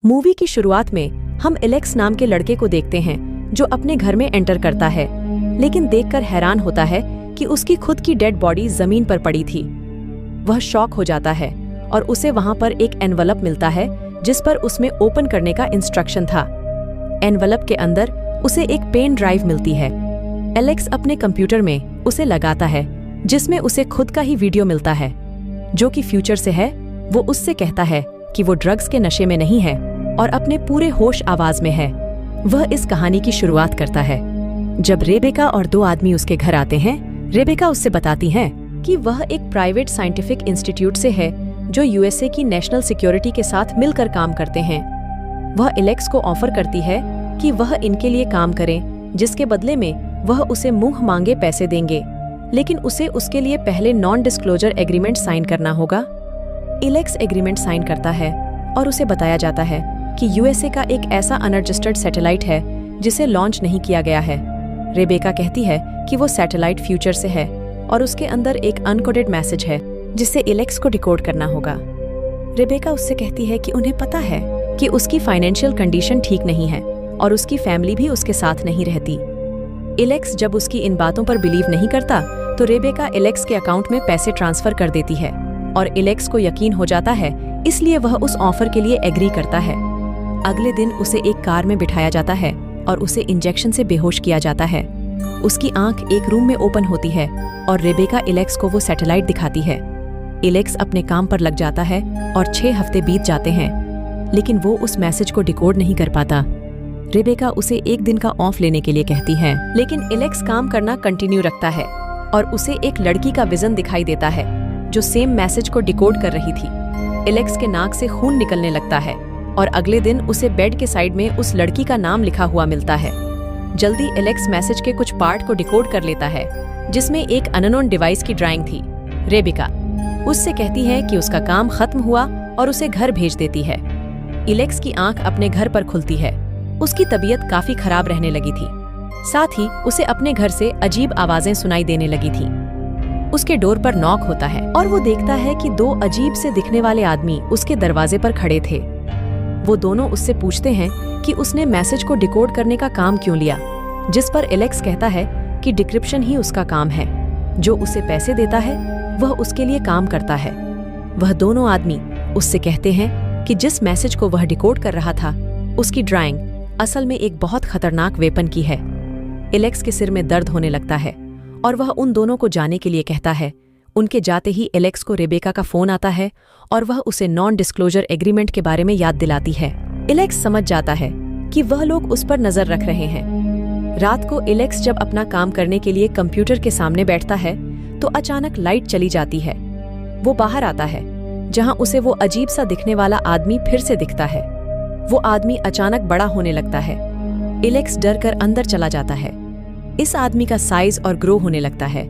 Movie की शुरुआत में हम एलेक्स नाम के लड़के को देखते हैं जो अपने घर में एंटर करता है, लेकिन देखकर हैरान होता है कि उसकी खुद की डेड बॉडी जमीन पर पड़ी थी। वह शॉक हो जाता है और उसे वहां पर एक एनवलप मिलता है जिस पर उसमें ओपन करने का इंस्ट्रक्शन था। एनवलप के अंदर उसे एक पेन ड्राइव मिलती है। एलेक्स अपने कंप्यूटर में उसे लगाता है जिसमें उसे खुद का ही वीडियो मिलता है जो कि फ्यूचर से है। वो उससे कहता है कि वो ड्रग्स के नशे में नहीं है और अपने पूरे होश आवाज में है। वह इस कहानी की शुरुआत करता है जब रेबेका और दो आदमी उसके घर आते हैं। रेबेका उससे बताती है कि वह एक प्राइवेट साइंटिफिक इंस्टीट्यूट से है जो यूएसए की नेशनल सिक्योरिटी के साथ मिलकर काम करते हैं। वह एलेक्स को ऑफर करती है कि वह इनके लिए काम करें, जिसके बदले में वह उसे मुंह मांगे पैसे देंगे, लेकिन उसे उसके लिए पहले नॉन डिस्क्लोजर एग्रीमेंट साइन करना होगा। एलेक्स एग्रीमेंट साइन करता है और उसे बताया जाता है कि यूएसए का एक ऐसा अनरजिस्टर्ड सैटेलाइट है जिसे लॉन्च नहीं किया गया है। रेबेका कहती है कि वो सैटेलाइट फ्यूचर से है और उसके अंदर एक अनकोडेड मैसेज है जिसे एलेक्स को डिकोड करना होगा। रेबेका उससे कहती है कि उन्हें पता है कि उसकी फाइनेंशियल कंडीशन ठीक नहीं है और उसकी फैमिली भी उसके साथ नहीं रहती। एलेक्स जब उसकी इन बातों पर बिलीव नहीं करता तो रेबेका एलेक्स के अकाउंट में पैसे ट्रांसफर कर देती है और एलेक्स को यकीन हो जाता है, इसलिए वह उस ऑफर के लिए एग्री करता है। अगले दिन उसे एक कार में बिठाया जाता है और उसे इंजेक्शन से बेहोश किया जाता है। उसकी आंख एक रूम में ओपन होती है और रेबेका एलेक्स को वो सैटेलाइट दिखाती है। एलेक्स अपने काम पर लग जाता है और 6 हफ्ते बीत जाते हैं, लेकिन वो उस मैसेज को डिकोड नहीं कर पाता। रेबेका उसे एक दिन का ऑफ लेने के लिए कहती है, लेकिन एलेक्स काम करना कंटिन्यू रखता है और उसे एक लड़की का विजन दिखाई देता है जो सेम मैसेज को डिकोड कर रही थी। एलेक्स के नाक से खून निकलने लगता है और अगले दिन उसे बेड के साइड में उस लड़की का नाम लिखा हुआ मिलता है। जल्दी एलेक्स मैसेज के कुछ पार्ट को डिकोड कर लेता है जिसमें एक अननोन डिवाइस की ड्राइंग थी। रेबेका उससे कहती है कि उसका काम खत्म हुआ और उसे घर भेज देती है। एलेक्स की आंख अपने घर पर खुलती है। उसकी तबीयत काफी खराब रहने लगी थी, साथ ही उसे अपने घर से अजीब आवाजें सुनाई देने लगी थी। उसके डोर पर नॉक होता है और वो देखता है कि 2 अजीब से दिखने वाले आदमी उसके दरवाजे पर खड़े थे। वो दोनों उससे पूछते हैं कि उसने मैसेज को डिकोड करने का काम क्यों लिया, जिस पर एलेक्स कहता है कि डिक्रिप्शन ही उसका काम है। जो उसे पैसे देता है वह उसके लिए काम करता है। वह दोनों आदमी उससे कहते हैं कि जिस मैसेज को वह डिकोड कर रहा था उसकी ड्राइंग असल में एक बहुत खतरनाक वेपन की है। एलेक्स के सिर में दर्द होने लगता है और वह उन दोनों को जाने के लिए कहता है। उनके जाते ही एलेक्स को रेबेका का फोन आता है और वह उसे नॉन डिस्क्लोजर एग्रीमेंट के बारे में याद दिलाती है। एलेक्स समझ जाता है कि वह लोग उस पर नजर रख रहे हैं। रात को एलेक्स जब अपना काम करने के लिए कंप्यूटर के सामने बैठता है तो अचानक लाइट चली जाती है। वो बाहर आता है जहां उसे वो अजीब सा दिखने वाला आदमी फिर से दिखता है। वो आदमी अचानक बड़ा होने लगता है। एलेक्स डर कर अंदर चला जाता है। इस आदमी का साइज और ग्रो होने लगता है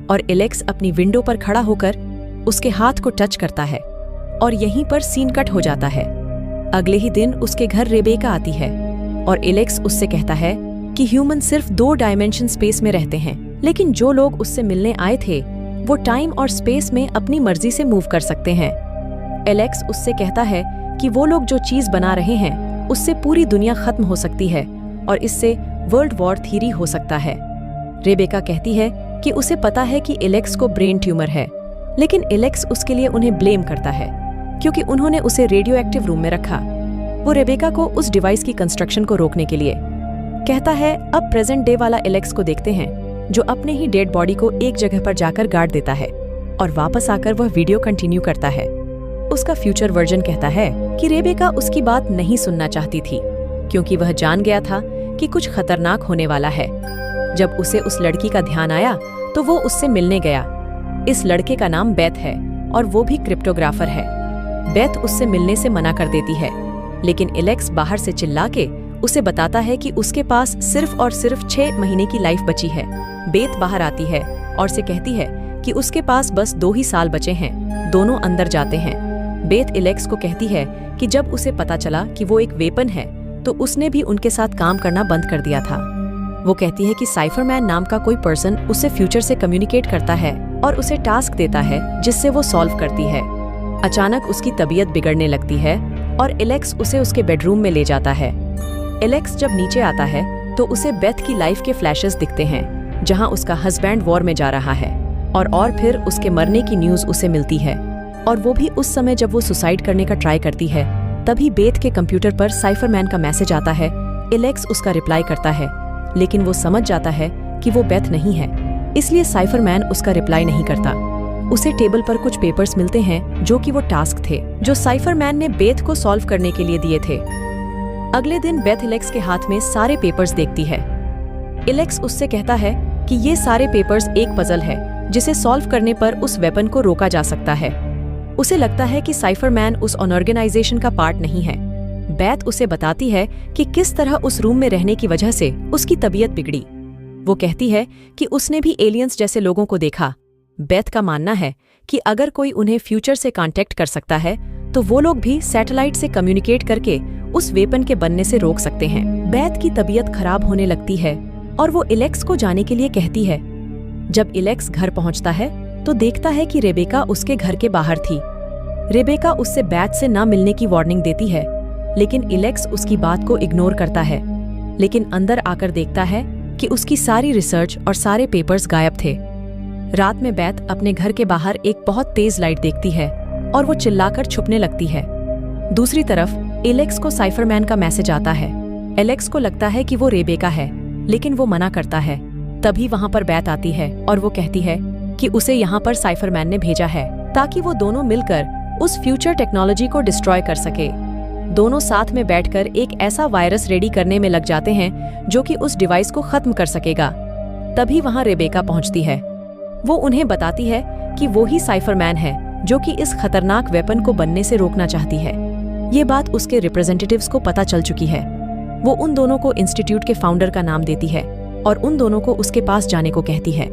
और एलेक्स अपनी विंडो पर खड़ा होकर उसके हाथ को टच करता है और यहीं पर सीन कट हो जाता है। अगले ही दिन उसके घर रेबेका आती है और एलेक्स उससे कहता है कि ह्यूमन सिर्फ 2 डायमेंशन स्पेस में रहते हैं, लेकिन जो लोग उससे मिलने आए थे वो टाइम और स्पेस में अपनी मर्जी से मूव कर सकते हैं। एलेक्स उससे कहता है कि वो लोग जो चीज बना रहे हैं उससे पूरी दुनिया खत्म हो सकती है और इससे वर्ल्ड वॉर थ्योरी हो सकता है। रेबेका कहती है कि उसे पता है कि एलेक्स को ब्रेन ट्यूमर है, लेकिन एलेक्स उसके लिए उन्हें ब्लेम करता है क्योंकि उन्होंने उसे रेडियो एक्टिव रूम में रखा। वो रेबेका को उस डिवाइस की कंस्ट्रक्शन को रोकने के लिए कहता है। अब प्रेजेंट डे वाला एलेक्स को देखते हैं जो अपने ही डेड बॉडी को एक जगह पर जाकर गाड़ देता है और वापस आकर वह वीडियो कंटिन्यू करता है। उसका फ्यूचर वर्जन कहता है कि रेबेका उसकी बात नहीं सुनना चाहती थी क्योंकि वह जान गया था कि कुछ खतरनाक होने वाला है। जब उसे उस लड़की का ध्यान आया तो वो उससे मिलने गया। इस लड़के का नाम बेथ है और वो भी क्रिप्टोग्राफर है। बेथ उससे मिलने से मना कर देती है, लेकिन एलेक्स बाहर से चिल्ला के उसे बताता है कि उसके पास सिर्फ और सिर्फ 6 महीने की लाइफ बची है। बेथ बाहर आती है और से कहती है कि उसके पास बस 2 ही साल बचे हैं। दोनों अंदर जाते हैं। बेथ एलेक्स को कहती है कि जब उसे पता चला कि वो एक वेपन है तो उसने भी उनके साथ काम करना बंद कर दिया था। वो कहती है कि साइफरमैन नाम का कोई पर्सन उससे फ्यूचर से कम्युनिकेट करता है और उसे टास्क देता है जिससे वो सॉल्व करती है। अचानक उसकी तबीयत बिगड़ने लगती है और एलेक्स उसे उसके बेडरूम में ले जाता है। एलेक्स जब नीचे आता है तो उसे बेथ की लाइफ के फ्लैशेस दिखते हैं, जहां उसका हस्बैंड वॉर में जा रहा है और फिर उसके मरने की न्यूज उसे मिलती है, और वो भी उस समय जब वो सुसाइड करने का ट्राई करती है। तभी बेथ के कंप्यूटर पर साइफरमैन का मैसेज आता है। एलेक्स उसका रिप्लाई करता है, लेकिन वो समझ जाता है कि वो बेथ नहीं है, इसलिए साइफरमैन उसका रिप्लाई नहीं करता। उसे टेबल पर कुछ पेपर्स मिलते हैं जो कि वो टास्क थे जो साइफरमैन ने बेथ को सॉल्व करने के लिए दिए थे। अगले दिन बेथ एलेक्स के हाथ में सारे पेपर्स देखती है। एलेक्स उससे कहता है कि ये सारे पेपर्स एक पजल है जिसे सॉल्व करने पर उस वेपन को रोका जा सकता है। उसे लगता है कि साइफरमैन उस ऑर्गेनाइजेशन का पार्ट नहीं है। बेथ उसे बताती है कि किस तरह उस रूम में रहने की वजह से उसकी तबीयत बिगड़ी। वो कहती है कि उसने भी एलियंस जैसे लोगों को देखा। बेथ का मानना है कि अगर कोई उन्हें फ्यूचर से कांटेक्ट कर सकता है तो वो लोग भी सैटेलाइट से कम्युनिकेट करके उस वेपन के बनने से रोक सकते हैं। बेथ की तबीयत खराब होने लगती है और वो एलेक्स को जाने के लिए कहती है। जब एलेक्स घर पहुंचता है तो देखता है कि रेबेका उसके घर के बाहर थी। रेबेका उससे बेथ से ना मिलने की वार्निंग देती है, लेकिन एलेक्स उसकी बात को इग्नोर करता है। लेकिन अंदर आकर देखता है कि उसकी सारी रिसर्च और सारे पेपर्स गायब थे। रात में बेथ अपने घर के बाहर एक बहुत तेज लाइट देखती है और वो चिल्लाकर छुपने लगती है। दूसरी तरफ एलेक्स को साइफरमैन का मैसेज आता है। एलेक्स को लगता है कि वो रेबेका है, लेकिन वो मना करता है। तभी वहां पर बेथ आती है और वो कहती है कि उसे यहाँ पर साइफरमैन ने भेजा है ताकि वो दोनों मिलकर उस फ्यूचर टेक्नोलॉजी को डिस्ट्रॉय कर सके। दोनों साथ में बैठकर एक ऐसा वायरस रेडी करने में लग जाते हैं जो कि उस डिवाइस को खत्म कर सकेगा। तभी वहां रेबेका पहुंचती है। वो उन्हें बताती है कि वो ही साइफरमैन है जो कि इस खतरनाक वेपन को बनने से रोकना चाहती है। ये बात उसके रिप्रेजेंटेटिव्स को पता चल चुकी है। वो उन दोनों को इंस्टीट्यूट के फाउंडर का नाम देती है और उन दोनों को उसके पास जाने को कहती है।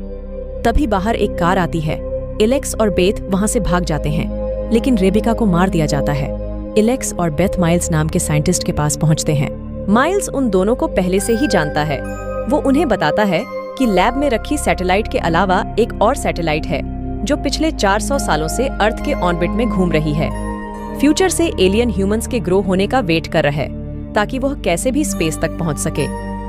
तभी बाहर एक कार आती है। एलेक्स और बेथ वहां से भाग जाते हैं, लेकिन रेबेका को मार दिया जाता है। एलेक्स और बेथ माइल्स नाम के साइंटिस्ट के पास पहुंचते हैं। माइल्स उन दोनों को पहले से ही जानता है। वो उन्हें बताता है कि लैब में रखी सैटेलाइट के अलावा एक और सैटेलाइट है जो पिछले 400 सालों से अर्थ के ऑर्बिट में घूम रही है। फ्यूचर से एलियन ह्यूमंस के ग्रो होने का वेट कर रहा है ताकि वह कैसे भी स्पेस तक पहुंच सके,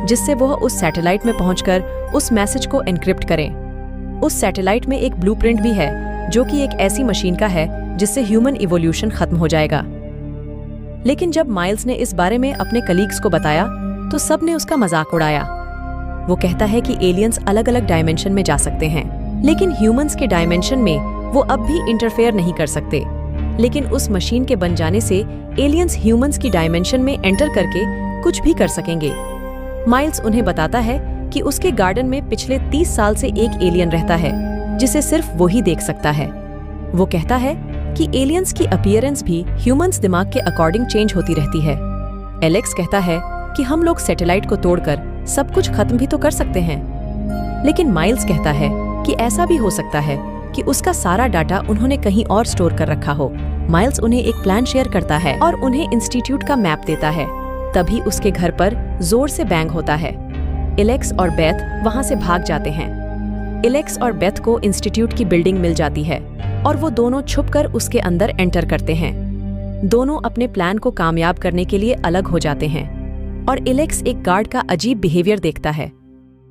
जिससे वह उस सैटेलाइट में पहुंचकर उस मैसेज को एनक्रिप्ट करें। उस सैटेलाइट में एक ब्लूप्रिंट भी है जो कि एक ऐसी मशीन का है जिससे ह्यूमन इवोल्यूशन खत्म हो जाएगा। लेकिन जब माइल्स ने इस बारे में अपने कलीग्स को बताया तो सब ने उसका मजाक उड़ाया। वो कहता है कि एलियंस अलग अलग डायमेंशन में जा सकते हैं, लेकिन ह्यूमंस के डायमेंशन में वो अब भी इंटरफेयर नहीं कर सकते। लेकिन उस मशीन के बन जाने से एलियंस ह्यूमंस की डायमेंशन में एंटर करके कुछ भी कर सकेंगे। माइल्स उन्हें बताता है कि उसके गार्डन में पिछले 30 साल से एक एलियन रहता है जिसे सिर्फ वो ही देख सकता है। वो कहता है कि एलियंस की अपीयरेंस भी ह्यूमंस दिमाग के अकॉर्डिंग चेंज होती रहती है। एलेक्स कहता है कि हम लोग सैटेलाइट को तोड़कर सब कुछ खत्म भी तो कर सकते हैं। लेकिन माइल्स कहता है कि ऐसा भी हो सकता है कि उसका सारा डाटा उन्होंने कहीं और स्टोर कर रखा हो। माइल्स उन्हें एक प्लान शेयर करता है और उन्हें इंस्टीट्यूट का मैप देता है। तभी उसके घर पर जोर से बैंग होता है। एलेक्स और बेथ वहां से भाग जाते हैं। एलेक्स और बेथ को इंस्टीट्यूट की बिल्डिंग मिल जाती है और वो दोनों छुपकर उसके अंदर एंटर करते हैं। दोनों अपने प्लान को कामयाब करने के लिए अलग हो जाते हैं और एलेक्स एक गार्ड का अजीब बिहेवियर देखता है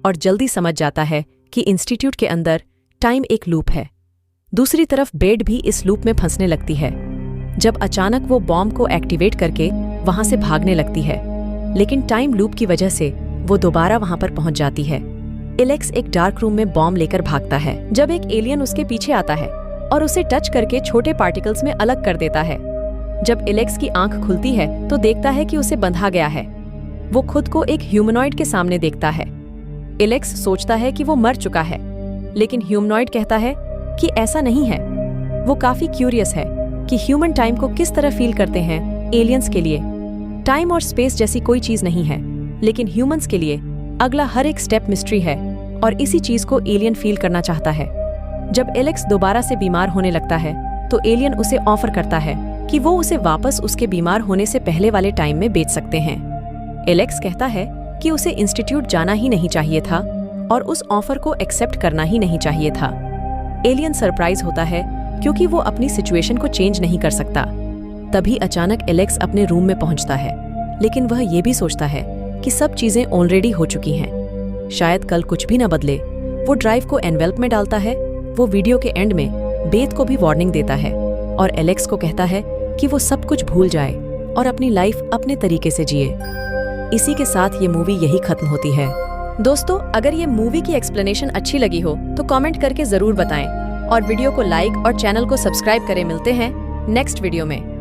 और जल्दी समझ जाता है कि इंस्टीट्यूट के अंदर टाइम एक लूप है। दूसरी तरफ बेड भी इस लूप में फंसने लगती है जब अचानक वो बॉम्ब को एक्टिवेट करके वहां से भागने लगती है, लेकिन टाइम लूप की वजह से वो दोबारा वहां पर पहुंच जाती है। एलेक्स एक डार्क रूम में बॉम्ब लेकर भागता है जब एक एलियन उसके पीछे आता है और उसे टच करके छोटे पार्टिकल्स में अलग कर देता है। जब एलेक्स की आंख खुलती है तो देखता है कि उसे बंधा गया है। वो खुद को एक ह्यूमनॉइड के सामने देखता है। एलेक्स सोचता है कि वो मर चुका है, लेकिन ह्यूमनॉइड कहता है कि ऐसा नहीं है। वो काफी क्यूरियस है कि ह्यूमन टाइम को किस तरह फील करते हैं। एलियंस के लिए टाइम और स्पेस जैसी कोई चीज नहीं है, लेकिन ह्यूमंस के लिए अगला हर एक स्टेप मिस्ट्री है और इसी चीज को एलियन फील करना चाहता है। जब एलेक्स दोबारा से बीमार होने लगता है तो एलियन उसे ऑफर करता है कि वो उसे वापस उसके बीमार होने से पहले वाले टाइम में बेच सकते हैं। एलेक्स कहता है कि उसे इंस्टीट्यूट जाना ही नहीं चाहिए था और उस ऑफर को एक्सेप्ट करना ही नहीं चाहिए था। एलियन सरप्राइज होता है क्योंकि वो अपनी सिचुएशन को चेंज नहीं कर सकता। तभी अचानक एलेक्स अपने रूम में पहुंचता है, लेकिन वह ये भी सोचता है कि सब चीजें ऑलरेडी हो चुकी हैं, शायद कल कुछ भी ना बदले। वो ड्राइव को एनवेल्प में डालता है। वो वीडियो के एंड में बेथ को भी वार्निंग देता है और एलेक्स को कहता है कि वो सब कुछ भूल जाए और अपनी लाइफ अपने तरीके से जिए। इसी के साथ ये मूवी यही खत्म होती है। दोस्तों, अगर ये मूवी की एक्सप्लेनेशन अच्छी लगी हो तो कमेंट करके जरूर बताएं और वीडियो को लाइक और चैनल को सब्सक्राइब करें। मिलते हैं नेक्स्ट वीडियो में।